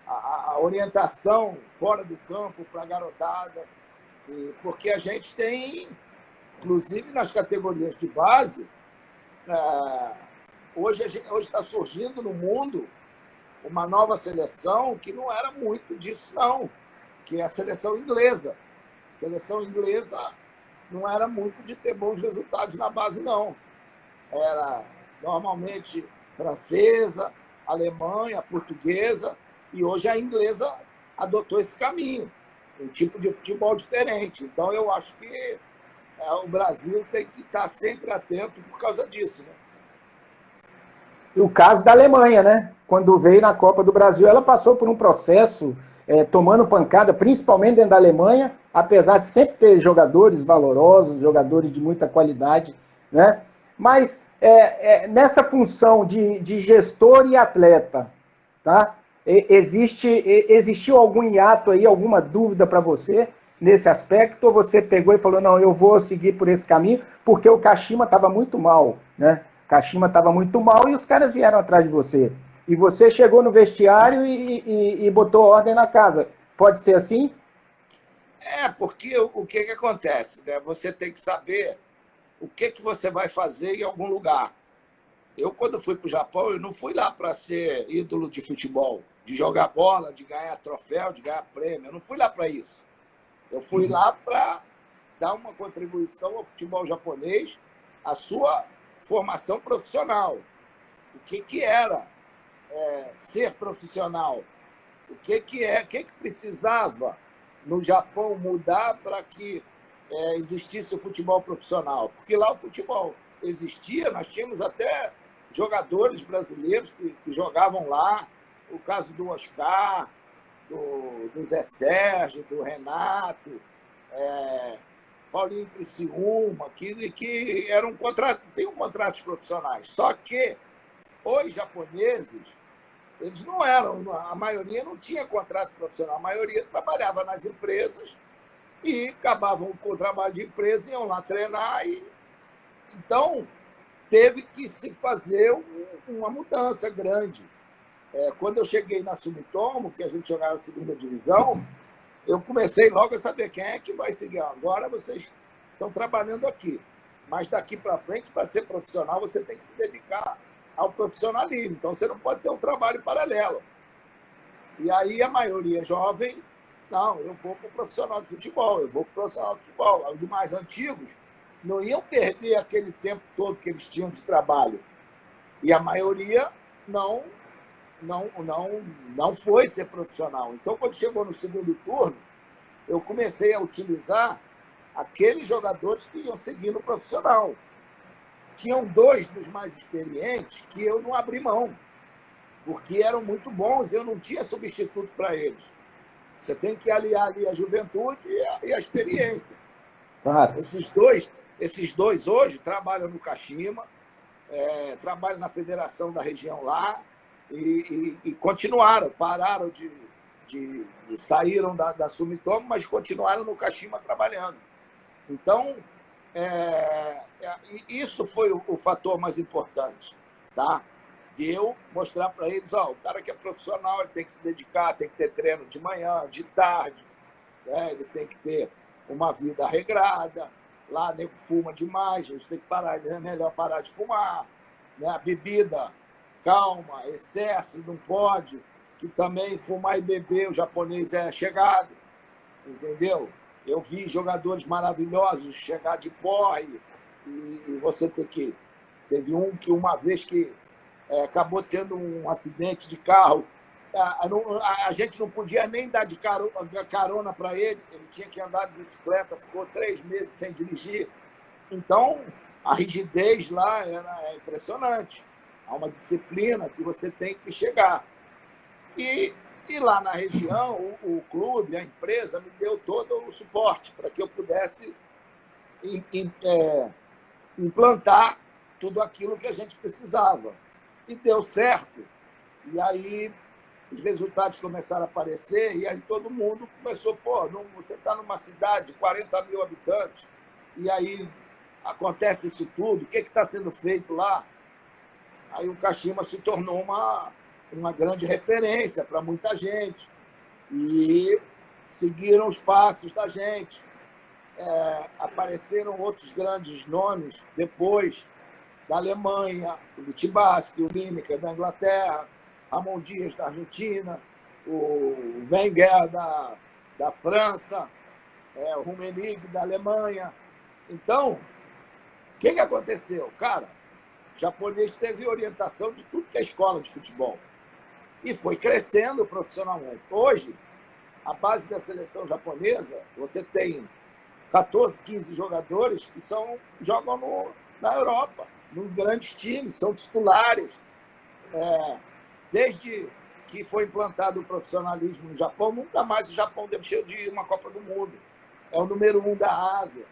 a orientação fora do campo para a garotada, porque a gente tem, inclusive nas categorias de base, hoje está surgindo no mundo uma nova seleção que não era muito disso, não, que é a seleção inglesa. A seleção inglesa não era muito de ter bons resultados na base, não. Era normalmente francesa, Alemanha, portuguesa, e hoje a inglesa adotou esse caminho, um tipo de futebol diferente. Então, eu acho que o Brasil tem que estar sempre atento por causa disso, né? E o caso da Alemanha, né? Quando veio na Copa do Brasil, ela passou por um processo tomando pancada, principalmente dentro da Alemanha, apesar de sempre ter jogadores valorosos, jogadores de muita qualidade, né? Mas nessa função de gestor e atleta, tá? Existiu algum hiato aí, alguma dúvida para você nesse aspecto? Ou você pegou e falou, não, eu vou seguir por esse caminho, porque o Kashima estava muito mal, né? Kashima estava muito mal e os caras vieram atrás de você. E você chegou no vestiário e botou ordem na casa. Pode ser assim? Porque o que acontece, né? Você tem que saber o que você vai fazer em algum lugar. Eu, quando fui para o Japão, eu não fui lá para ser ídolo de futebol. de jogar bola, de ganhar troféu, de ganhar prêmio. Eu não fui lá para isso. Eu fui lá para dar uma contribuição ao futebol japonês, à sua formação profissional. O que era ser profissional? O que precisava no Japão mudar para que existisse o futebol profissional? Porque lá o futebol existia, nós tínhamos até jogadores brasileiros que jogavam lá, o caso do Oscar, do Zé Sérgio, do Renato, Paulinho Criciúma, que eram tem contratos profissionais. Só que os japoneses, eles não eram, a maioria não tinha contrato profissional, a maioria trabalhava nas empresas e acabavam com o trabalho de empresa, iam lá treinar. Então, teve que se fazer uma mudança grande. Quando eu cheguei na Sumitomo, que a gente jogava na segunda divisão, eu comecei logo a saber quem é que vai seguir. Agora vocês estão trabalhando aqui, mas daqui para frente, para ser profissional, você tem que se dedicar ao profissionalismo. Então, você não pode ter um trabalho paralelo. E aí, a maioria jovem, não, eu vou para o profissional de futebol, eu vou para o profissional de futebol. Os mais antigos não iam perder aquele tempo todo que eles tinham de trabalho. E a maioria não foi ser profissional. Então, quando chegou no segundo turno, eu comecei a utilizar aqueles jogadores que iam seguir no profissional. Tinham 2 dos mais experientes que eu não abri mão, porque eram muito bons, eu não tinha substituto para eles. Você tem que aliar ali a juventude e a experiência. Claro. Esses dois hoje trabalham no Kashima, trabalham na federação da região lá e continuaram, pararam saíram da Sumitomo, mas continuaram no Kashima trabalhando. Então, isso foi o fator mais importante, tá? De eu mostrar para eles, o cara que é profissional, ele tem que se dedicar, tem que ter treino de manhã, de tarde, né? Ele tem que ter uma vida regrada. Lá, nego fuma demais, a gente tem que parar, é melhor parar de fumar, né? A bebida, calma, excesso, não pode, que também fumar e beber, o japonês é chegado, entendeu? Eu vi jogadores maravilhosos chegar de porre e você ter que... Teve um que uma vez que acabou tendo um acidente de carro, a gente não podia nem dar de carona para ele, ele tinha que andar de bicicleta, ficou 3 meses sem dirigir. Então, a rigidez lá é impressionante. Há uma disciplina que você tem que chegar. E lá na região, o clube, a empresa, me deu todo o suporte para que eu pudesse implantar tudo aquilo que a gente precisava. E deu certo. E aí os resultados começaram a aparecer e aí todo mundo começou, você está numa cidade de 40 mil habitantes e aí acontece isso tudo, o que está sendo feito lá? Aí o Kashima se tornou uma grande referência para muita gente e seguiram os passos da gente. Apareceram outros grandes nomes depois, da Alemanha, o Lutibasky, o Lineker da Inglaterra, Ramon Dias da Argentina, o Wenger da França, o Rummenigge da Alemanha. Então, o que aconteceu? Cara, o japonês teve orientação de tudo que é escola de futebol e foi crescendo profissionalmente. Hoje, a base da seleção japonesa, você tem 14, 15 jogadores que jogam na Europa, nos grandes times, são titulares. Desde que foi implantado o profissionalismo no Japão, nunca mais o Japão deixou de ir uma Copa do Mundo. É o número 1 da Ásia.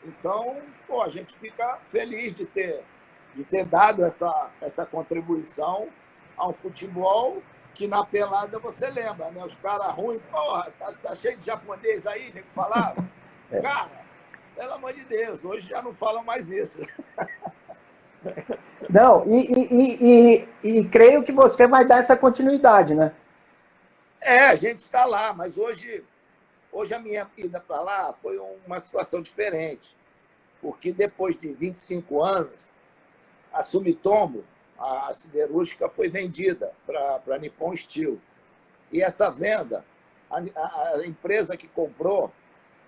Então, a gente fica feliz de ter dado essa contribuição ao futebol, que na pelada você lembra, né? Os caras ruins, tá cheio de japonês aí, nem que falava. Cara, pelo amor de Deus, hoje já não falam mais isso. Não, e creio que você vai dar essa continuidade, né? A gente está lá, mas hoje a minha ida para lá foi uma situação diferente, porque depois de 25 anos, a Sumitomo, a siderúrgica, foi vendida para a Nippon Steel. E essa venda, a empresa que comprou,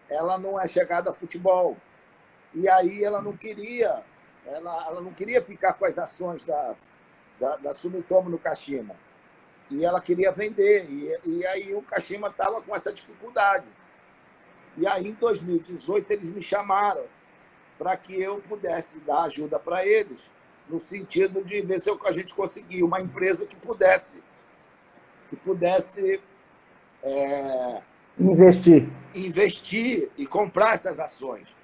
ela não é chegada a futebol. E aí ela não queria ficar com as ações da Sumitomo no Kashima. E ela queria vender. E aí o Kashima estava com essa dificuldade. E aí, em 2018, eles me chamaram para que eu pudesse dar ajuda para eles, no sentido de ver se a gente conseguia uma empresa que pudesse investir e comprar essas ações.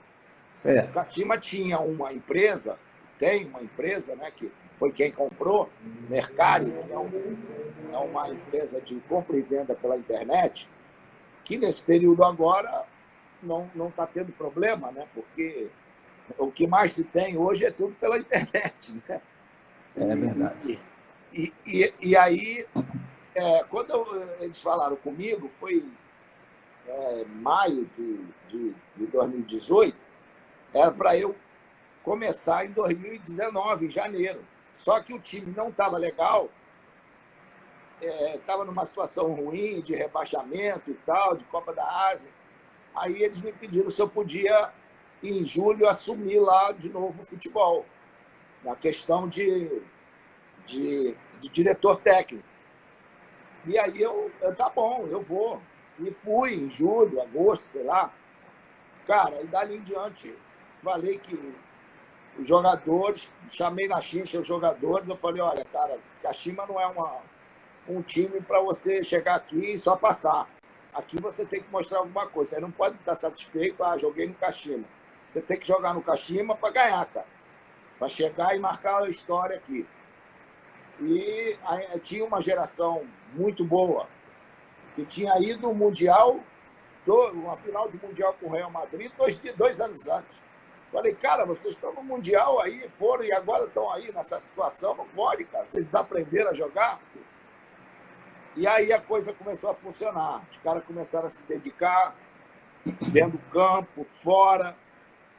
Certo. O Kashima tinha uma empresa, tem uma empresa, né, que foi quem comprou, Mercari, que é uma empresa de compra e venda pela internet, que nesse período agora não está tendo problema, né, porque o que mais se tem hoje é tudo pela internet. Né? É verdade. E aí, quando eles falaram comigo, foi maio de 2018, era para eu começar em 2019, em janeiro. Só que o time não estava legal, estava numa situação ruim de rebaixamento e tal, de Copa da Ásia. Aí eles me pediram se eu podia, em julho, assumir lá de novo o futebol, na questão de diretor técnico. E aí tá bom, eu vou. E fui em julho, agosto, sei lá. Cara, e dali em diante, falei que os jogadores, chamei na chincha os jogadores, eu falei, olha, cara, Kashima não é um time para você chegar aqui e só passar. Aqui você tem que mostrar alguma coisa. Você não pode estar satisfeito, joguei no Kashima. Você tem que jogar no Kashima para ganhar, cara. Para chegar e marcar a história aqui. E tinha uma geração muito boa, que tinha ido ao Mundial, uma final de Mundial com o Real Madrid, 2 anos antes. Falei, cara, vocês estão no Mundial aí, foram e agora estão aí nessa situação. Não pode, cara. Vocês desaprenderam a jogar. E aí a coisa começou a funcionar. Os caras começaram a se dedicar, dentro do campo, fora.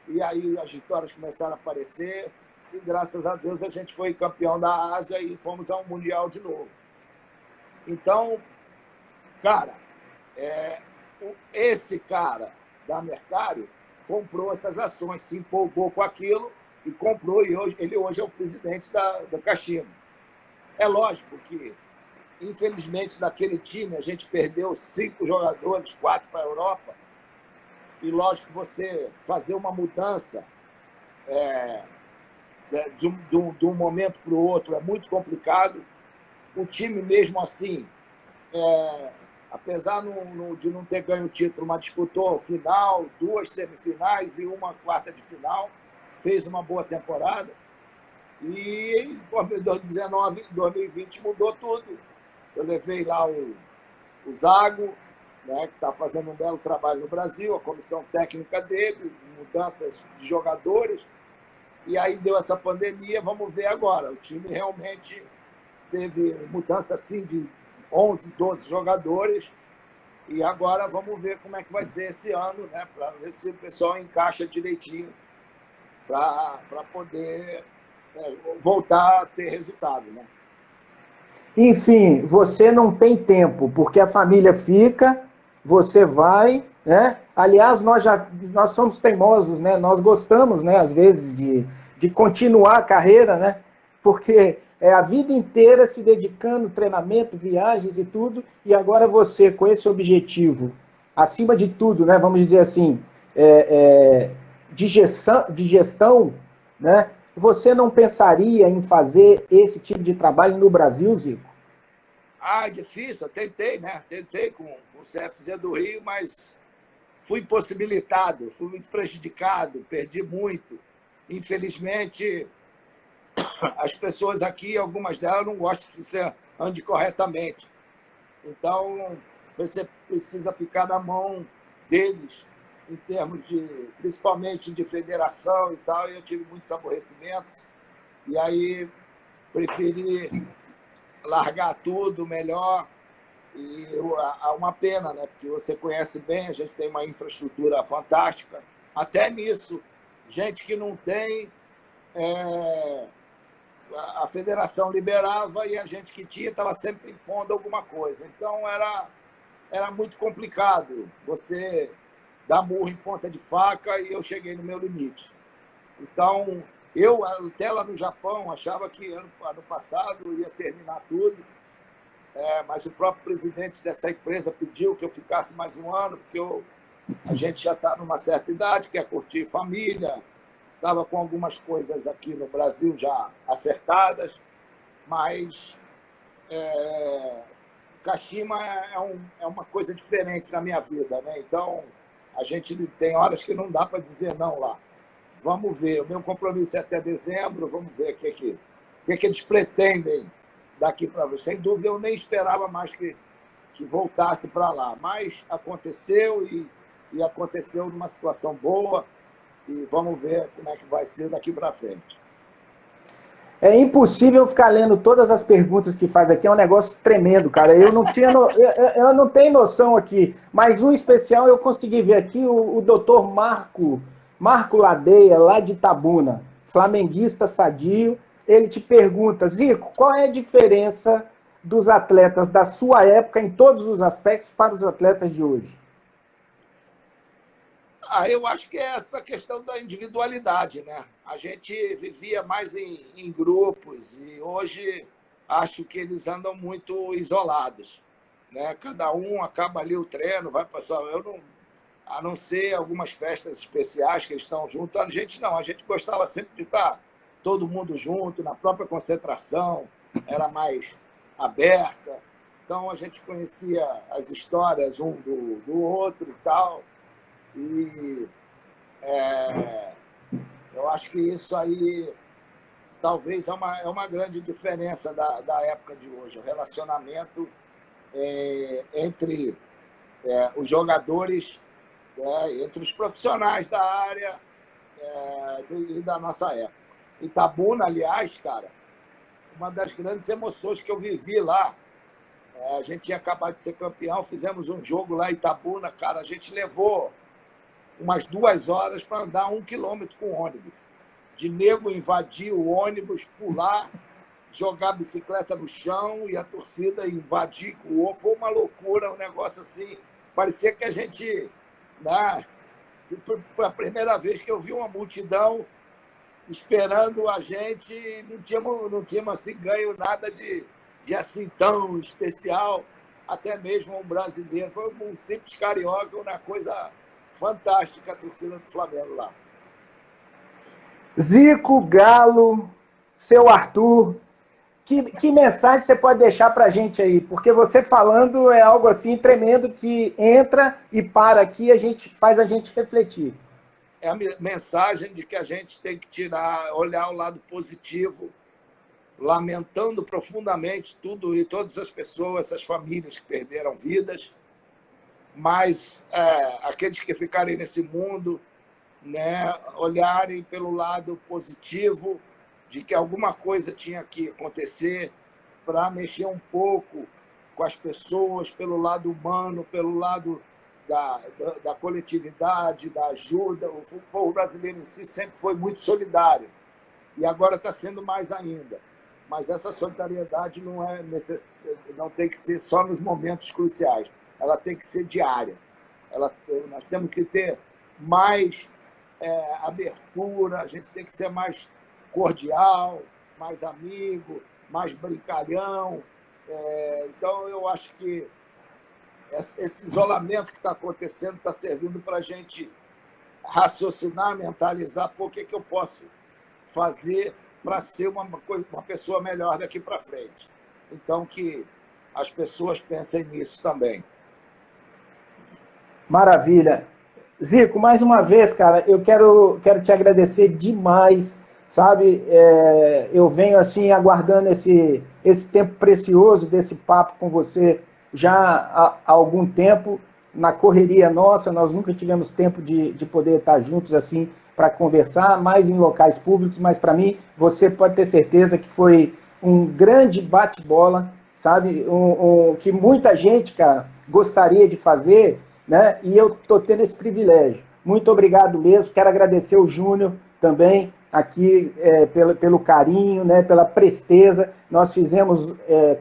E aí as vitórias começaram a aparecer. E graças a Deus a gente foi campeão da Ásia e fomos ao Mundial de novo. Então, cara, esse cara da Mercari comprou essas ações, se empolgou com aquilo e comprou. E ele hoje é o presidente da Kashima. É lógico que, infelizmente, daquele time a gente perdeu 5 jogadores, 4 para a Europa. E lógico que você fazer uma mudança de um momento para o outro é muito complicado. O time, mesmo assim, apesar de não ter ganho o título, mas disputou final, 2 semifinais e uma quarta de final, fez uma boa temporada. E em 2019, 2020 mudou tudo. Eu levei lá o Zago, né, que está fazendo um belo trabalho no Brasil, a comissão técnica dele, mudanças de jogadores. E aí deu essa pandemia, vamos ver agora. O time realmente teve mudança assim de 11, 12 jogadores. E agora vamos ver como é que vai ser esse ano, né, para ver se o pessoal encaixa direitinho para poder voltar a ter resultado. Né? Enfim, você não tem tempo, porque a família fica, você vai, né? Aliás, nós somos teimosos, né? Nós gostamos, né, às vezes, de continuar a carreira, né? Porque a vida inteira se dedicando, treinamento, viagens e tudo, e agora você, com esse objetivo, acima de tudo, né? Vamos dizer assim, de gestão, né? Você não pensaria em fazer esse tipo de trabalho no Brasil, Zico? É difícil, eu tentei, né? Tentei com o CFZ do Rio, mas fui impossibilitado, fui muito prejudicado, perdi muito. Infelizmente, as pessoas aqui, algumas delas, não gostam que você ande corretamente. Então, você precisa ficar na mão deles, em termos principalmente de federação e tal, e eu tive muitos aborrecimentos. E aí, preferi largar tudo melhor. E uma pena, né? Porque você conhece bem, a gente tem uma infraestrutura fantástica. Até nisso, gente que não tem a federação liberava e a gente que tinha estava sempre impondo alguma coisa. Então, era muito complicado você dar murro em ponta de faca e eu cheguei no meu limite. Então, eu, até lá no Japão, achava que ano passado ia terminar tudo, mas o próprio presidente dessa empresa pediu que eu ficasse mais um ano, porque a gente já está numa certa idade, quer curtir família, estava com algumas coisas aqui no Brasil já acertadas, mas Kashima é uma coisa diferente na minha vida, né? Então, a gente tem horas que não dá para dizer não lá. Vamos ver, o meu compromisso é até dezembro, vamos ver o que eles pretendem daqui para você. Sem dúvida, eu nem esperava mais que voltasse para lá, mas aconteceu e aconteceu numa situação boa e vamos ver como é que vai ser daqui para frente. É impossível ficar lendo todas as perguntas que faz aqui, é um negócio tremendo, cara. Eu não tenho noção aqui, mas um especial eu consegui ver aqui, o doutor Marco Ladeia, lá de Itabuna, flamenguista sadio. Ele te pergunta, Zico, qual é a diferença dos atletas da sua época, em todos os aspectos, para os atletas de hoje? Eu acho que é essa questão da individualidade, né? A gente vivia mais em grupos e hoje acho que eles andam muito isolados, né? Cada um acaba ali o treino, vai passar. A não ser algumas festas especiais que eles estão juntos, a gente não. A gente gostava sempre de estar todo mundo junto, na própria concentração, era mais aberta. Então a gente conhecia as histórias um do outro e tal. E eu acho que isso aí talvez é uma grande diferença da época de hoje, o relacionamento entre os jogadores, entre os profissionais da área e da nossa época. Itabuna, aliás, cara, uma das grandes emoções que eu vivi lá, a gente tinha acabado de ser campeão, fizemos um jogo lá em Itabuna, cara, a gente levou umas 2 horas para andar 1 quilômetro com o ônibus. De nego invadir o ônibus, pular, jogar a bicicleta no chão e a torcida invadir. Foi uma loucura, um negócio assim. Parecia que a gente... Né, foi a primeira vez que eu vi uma multidão esperando a gente e não tínhamos assim, ganho nada de assim tão especial, até mesmo um brasileiro. Foi um simples carioca, uma coisa... fantástica a torcida do Flamengo lá. Zico, Galo, seu Arthur, que mensagem você pode deixar para a gente aí? Porque você falando é algo assim tremendo que entra e para aqui e faz a gente refletir. É a mensagem de que a gente tem que olhar o lado positivo, lamentando profundamente tudo e todas as pessoas, essas famílias que perderam vidas, mas aqueles que ficarem nesse mundo, né, olharem pelo lado positivo de que alguma coisa tinha que acontecer para mexer um pouco com as pessoas, pelo lado humano, pelo lado da coletividade, da ajuda. O povo brasileiro em si sempre foi muito solidário e agora está sendo mais ainda. Mas essa solidariedade não tem que ser só nos momentos cruciais. Ela tem que ser diária. Nós temos que ter mais abertura, a gente tem que ser mais cordial, mais amigo, mais brincalhão. Então, eu acho que esse isolamento que está acontecendo está servindo para a gente raciocinar, mentalizar o que eu posso fazer para ser uma pessoa melhor daqui para frente. Então, que as pessoas pensem nisso também. Maravilha. Zico, mais uma vez, cara, eu quero te agradecer demais, sabe? Eu venho assim aguardando esse tempo precioso desse papo com você já há algum tempo, na correria nossa, nós nunca tivemos tempo de poder estar juntos assim para conversar, mais em locais públicos, mas para mim, você pode ter certeza que foi um grande bate-bola, sabe? Que muita gente, cara, gostaria de fazer, né? E eu estou tendo esse privilégio. Muito obrigado mesmo. Quero agradecer o Júnior também, aqui pelo carinho, né, pela presteza. Nós fizemos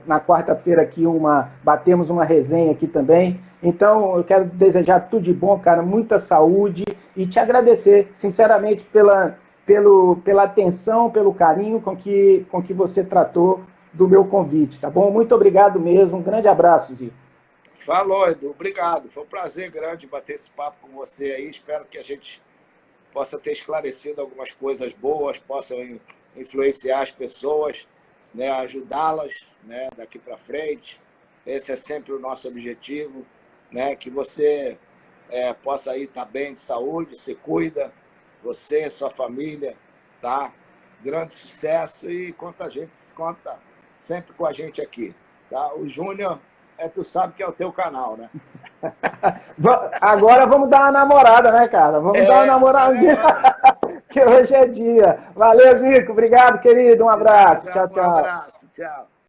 na quarta-feira aqui batemos uma resenha aqui também. Então, eu quero desejar tudo de bom, cara, muita saúde e te agradecer, sinceramente, pela atenção, pelo carinho com que você tratou do meu convite, tá bom? Muito obrigado mesmo, um grande abraço, Zico. Falou, Edu, obrigado. Foi um prazer grande bater esse papo com você aí. Espero que a gente possa ter esclarecido algumas coisas boas, possa influenciar as pessoas, né, ajudá-las, né, daqui para frente. Esse é sempre o nosso objetivo, né, que você possa aí estar bem de saúde, se cuida, você, sua família, tá? Grande sucesso e conta sempre com a gente aqui, tá? O Júnior, tu sabe que é o teu canal, né? Agora vamos dar uma namorada, né, cara? Vamos dar uma namoradinha, que hoje é dia. Valeu, Zico. Obrigado, querido. Um abraço. Tchau, tchau. Um abraço. Tchau.